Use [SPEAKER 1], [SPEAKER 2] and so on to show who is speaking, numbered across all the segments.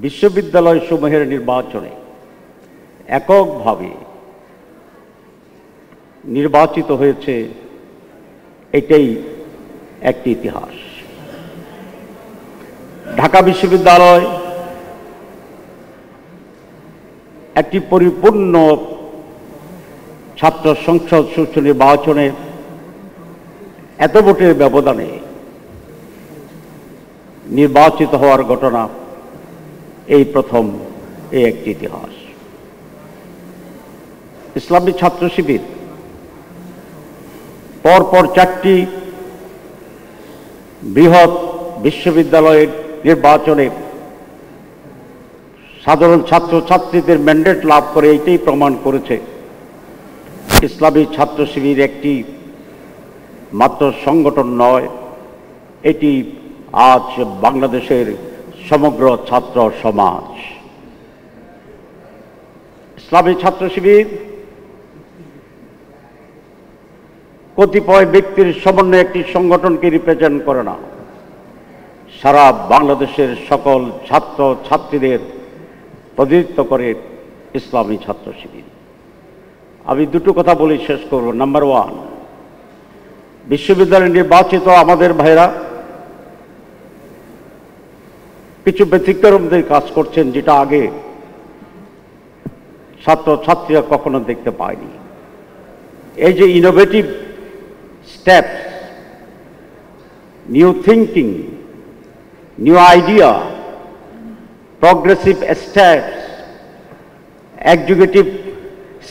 [SPEAKER 1] বিশ্ববিদ্যালয়সমূহের নির্বাচনে এককভাবে নির্বাচিত হয়েছে, এটাই একটি ইতিহাস। ঢাকা বিশ্ববিদ্যালয় একটি পরিপূর্ণ ছাত্র সংসদ সুষ্ঠু নির্বাচনে এত ভোটের ব্যবধানে নির্বাচিত হওয়ার ঘটনা এই প্রথম, এই একটি ইতিহাস। ইসলামী ছাত্র শিবির পরপর 4টি বৃহৎ বিশ্ববিদ্যালয়ের নির্বাচনে সাধারণ ছাত্রছাত্রীদের ম্যান্ডেট লাভ করে এইটাই প্রমাণ করেছে ইসলামী ছাত্র শিবির একটি মাত্র সংগঠন নয়, এটি আজ বাংলাদেশের সমগ্র ছাত্র সমাজ। ইসলামী ছাত্র শিবির কতিপয় ব্যক্তির সমন্বয়ে একটি সংগঠনকে রিপ্রেজেন্ট করে না, সারা বাংলাদেশের সকল ছাত্র ছাত্রীদের প্রতিনিধিত্ব করে ইসলামী ছাত্র শিবির। আমি দুটো কথা বলে শেষ করব। নাম্বার 1, বিশ্ববিদ্যালয়ে নির্বাচিত আমাদের ভাইরা কিছু ব্যতিক্রমদের কাজ করছেন, যেটা আগে ছাত্র ছাত্রীরা কখনো দেখতে পায়নি। এই যে innovative steps, new thinking, new idea, progressive steps, executive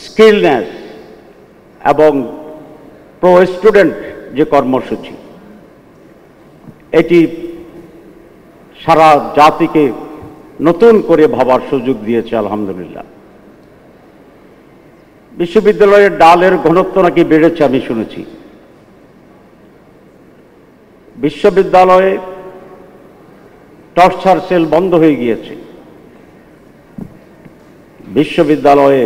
[SPEAKER 1] skillness এবং প্রো স্টুডেন্ট যে কর্মসূচি, এটি সারা জাতিকে নতুন করে ভাবার সুযোগ দিয়েছে আলহামদুলিল্লাহ। বিশ্ববিদ্যালয়ের ডালের ঘনত্ব নাকি বেড়েছে আমি শুনেছি। বিশ্ববিদ্যালয়ে টর্চার সেল বন্ধ হয়ে গিয়েছে। বিশ্ববিদ্যালয়ে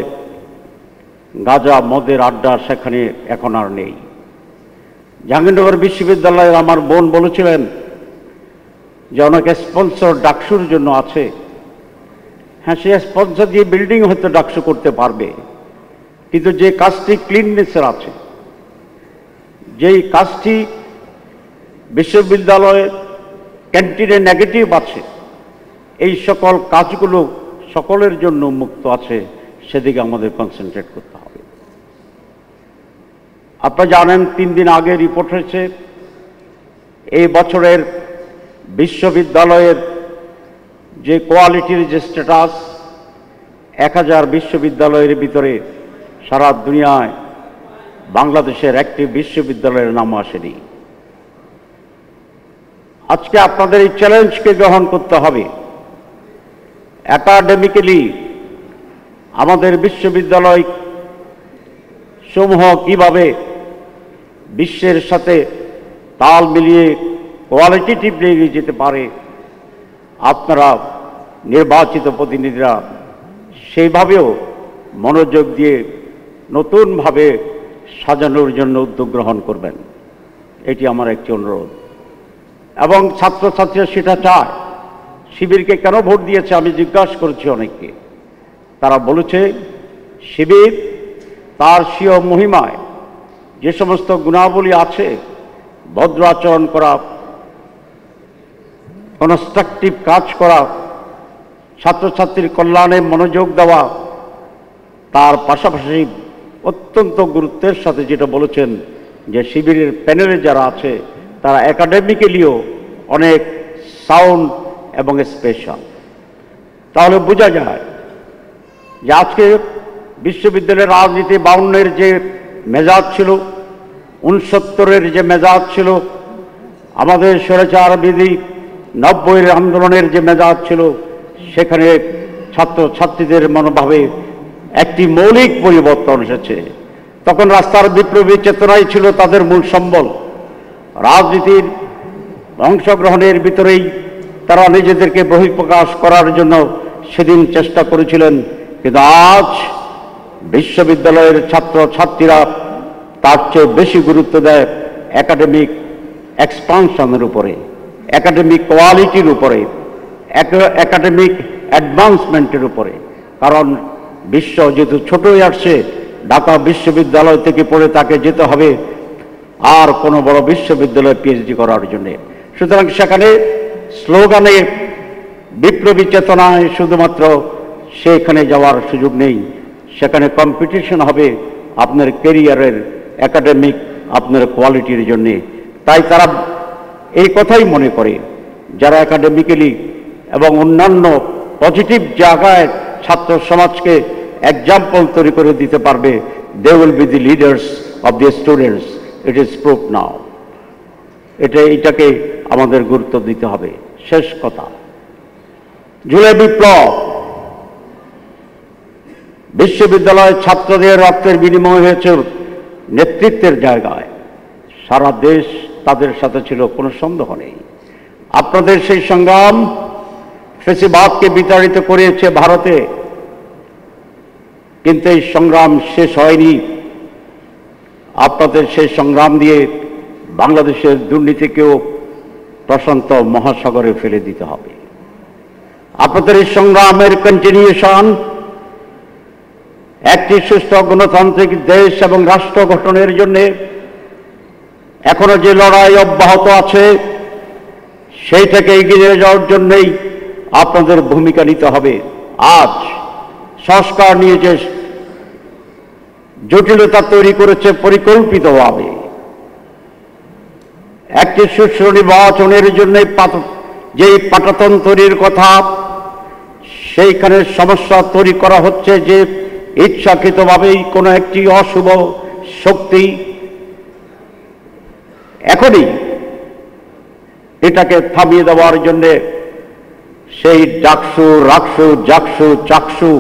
[SPEAKER 1] গাঁজা মদের আড্ডা সেখানে এখন আর নেই। জাহাঙ্গীরনগর বিশ্ববিদ্যালয়ের আমার বোন বলেছিলেন যে অনেক স্পন্সর ডাকসুর জন্য আছে। হ্যাঁ, সে স্পন্সর দিয়ে বিল্ডিং হয়তো ডাকসু করতে পারবে, কিন্তু যে কাজটি ক্লিননেসের আছে, যেই কাজটি বিশ্ববিদ্যালয়ের ক্যান্টিনে নেগেটিভ আছে, এই সকল কাজগুলো সকলের জন্য মুক্ত আছে, সেদিকে আমাদের কনসেন্ট্রেট করতে হবে। আপনারা জানেন 3 দিন আগে রিপোর্ট হয়েছে এই বছরের বিশ্ববিদ্যালয়ের যে কোয়ালিটির যে স্ট্যাটাস, 1000 বিশ্ববিদ্যালয়ের ভিতরে সারা দুনিয়ায় বাংলাদেশের একটি বিশ্ববিদ্যালয়ের নাম আসেনি। আজকে আপনাদের এই চ্যালেঞ্জকে গ্রহণ করতে হবে। একাডেমিক্যালি আমাদের বিশ্ববিদ্যালয় সমূহ কিভাবে বিশ্বের সাথে তাল মিলিয়ে কোয়ালিটেটিভলি এগিয়ে যেতে পারে, আপনারা নির্বাচিত প্রতিনিধিরা সেইভাবেও মনোযোগ দিয়ে নতুনভাবে সাজানোর জন্য উদ্যোগ গ্রহণ করবেন, এটি আমার একটি অনুরোধ। এবং ছাত্রছাত্রীরা সেটা চায়। শিবিরকে কেন ভোট দিয়েছে আমি জিজ্ঞাসা করেছি অনেককে। তারা বলেছে শিবির তার স্বীয় মহিমায় যে সমস্ত গুণাবলী আছে, ভদ্র আচরণ করা, কনস্ট্রাকটিভ কাজ করা, ছাত্রছাত্রীর কল্যাণে মনোযোগ দেওয়া, তার পাশাপাশি অত্যন্ত গুরুত্বের সাথে যেটা বলেছেন যে শিবিরের প্যানেলে যারা আছে তারা একাডেমিক্যালিও অনেক সাউন্ড এবং স্পেশাল। তাহলে বোঝা যায় যে আজকে বিশ্ববিদ্যালয়ের রাজনীতি 52-এর যে মেজাজ ছিল, 69-এর যে মেজাজ ছিল, আমাদের স্বৈরাচার বিধি 90-এর আন্দোলনের যে মেজাজ ছিল, সেখানে ছাত্রছাত্রীদের মনোভাবে একটি মৌলিক পরিবর্তন এসেছে। তখন রাস্তার বিপ্লবী চেতনাই ছিল তাদের মূল সম্বল। রাজনীতির অংশগ্রহণের ভিতরেই তারা নিজেদেরকে বহিঃপ্রকাশ করার জন্য সেদিন চেষ্টা করেছিলেন। কিন্তু আজ বিশ্ববিদ্যালয়ের ছাত্রছাত্রীরা তার চেয়ে বেশি গুরুত্ব দেয় একাডেমিক এক্সপানশনের উপরে, একাডেমিক কোয়ালিটির উপরে, একাডেমিক অ্যাডভান্সমেন্টের উপরে। কারণ বিশ্ব যেহেতু ছোট হয়ে আসছে, ঢাকা বিশ্ববিদ্যালয় থেকে পড়ে তাকে যেতে হবে আর কোনো বড় বিশ্ববিদ্যালয়ে পিএইচডি করার জন্যে। সুতরাং সেখানে স্লোগানে, বিপ্লবী চেতনায় শুধুমাত্র সেখানে যাওয়ার সুযোগ নেই। সেখানে কম্পিটিশন হবে আপনার ক্যারিয়ারের, একাডেমিক আপনার কোয়ালিটির জন্যে। তাই তারা এই কথাই মনে করে, যারা একাডেমিক্যালি এবং অন্যান্য পজিটিভ জায়গায় ছাত্র সমাজকে এক্সাম্পল তৈরি করে দিতে পারবে, they will be the leaders of the students. It is proof now. এটাকে আমাদের গুরুত্ব দিতে হবে। শেষ কথা, জুলাই বিপ্লব বিশ্ববিদ্যালয় ছাত্রদের রক্তের বিনিময় হয়েছে নেতৃত্বের জায়গায়। সারা দেশ তাদের সাথে ছিল, কোনো সন্দেহ নেই। আপনাদের সেই সংগ্রাম ফ্যাসিবাদকে বিতাড়িত করেছে ভারতে, কিন্তু এই সংগ্রাম শেষ হয়নি। আপনাদের সেই সংগ্রাম দিয়ে বাংলাদেশের দুর্নীতিকেও প্রশান্ত মহাসাগরে ফেলে দিতে হবে। আপনাদের এই সংগ্রামের কন্টিনিউশন একটি সুস্থ গণতান্ত্রিক দেশ এবং রাষ্ট্র গঠনের জন্য এখনো যে লড়াই অব্যাহত আছে, সেইটাকে এগিয়ে যাওয়ার জন্যই আপনাদের ভূমিকা নিতে হবে। আজ সংস্কার নিয়ে যে জটিলতা তৈরি করেছে পরিকল্পিতভাবে, একটি সুষ্ঠু নির্বাচনের জন্য যেই পাটাতন তৈরির কথা, সেইখানে সমস্যা তৈরি করা হচ্ছে যে ইচ্ছাকৃতভাবেই কোনো একটি অশুভ শক্তি এখনই এটাকে থামিয়ে দেওয়ার জন্যে সেই ডাকসু, রাকসু, জাকসু, চাকসু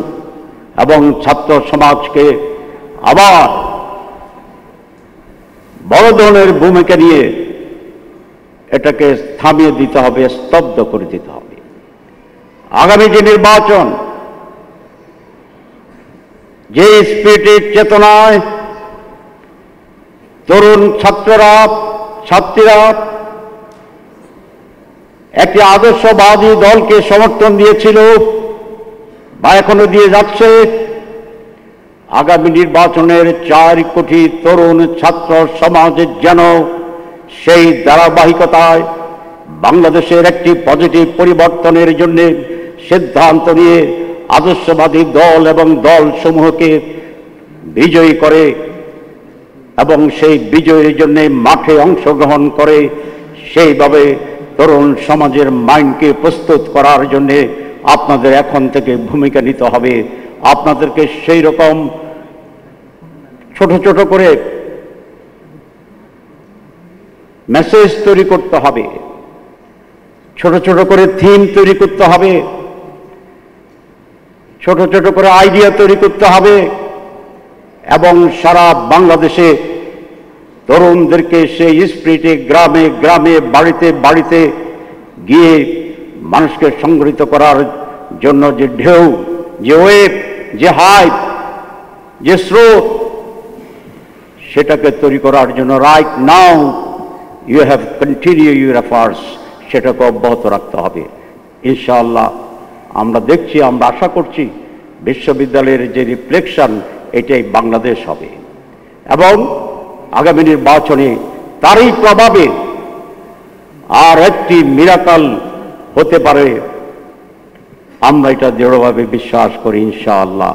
[SPEAKER 1] এবং ছাত্র সমাজকে আবার বড় ধরনের ভূমিকা নিয়ে এটাকে থামিয়ে দিতে হবে, স্তব্ধ করে দিতে হবে। আগামী যে নির্বাচন, যে স্পিরিটের চেতনায় তরুণ ছাত্ররা, ছাত্রীরা একটি আদর্শবাদী দলকে সমর্থন দিয়েছিল বা এখনো দিয়ে যাচ্ছে, আগামী নির্বাচনের 4 কোটি তরুণ ছাত্র সমাজের যেন সেই ধারাবাহিকতায় বাংলাদেশের একটি পজিটিভ পরিবর্তনের জন্য সিদ্ধান্ত নিয়ে আদর্শবাদী দল এবং দলসমূহকে বিজয়ী করে এবং সেই বিজয়ের জন্য মাঠে অংশগ্রহণ করে, সেইভাবে তরুণ সমাজের মাইন্ডকে প্রস্তুত করার জন্য আপনাদের এখন থেকে ভূমিকা নিতে হবে। আপনাদেরকে সেই রকম ছোট ছোট করে মেসেজ তৈরি করতে হবে, ছোট ছোট করে থিম তৈরি করতে হবে, ছোট ছোট করে আইডিয়া তৈরি করতে হবে এবং সারা বাংলাদেশে তরুণদেরকে সেই স্পিরিটে গ্রামে গ্রামে, বাড়িতে বাড়িতে গিয়ে মানুষকে সংগঠিত করার জন্য যে ঢেউ, যে ওয়েভ, যে হাইপ, যে স্রোত, সেটাকে তৈরি করার জন্য right now you have continue your efforts, সেটাকে অব্যাহত রাখতে হবে। ইনশাআল্লাহ আমরা দেখছি, আমরা আশা করছি বিশ্ববিদ্যালয়ের যে রিফ্লেকশন, এটাই বাংলাদেশ হবে এবং আগামী নির্বাচনে তারই প্রভাবে আর একটি মিরাকল হতে পারে, আমরা এটা দৃঢ়ভাবে বিশ্বাস করি ইনশাআল্লাহ।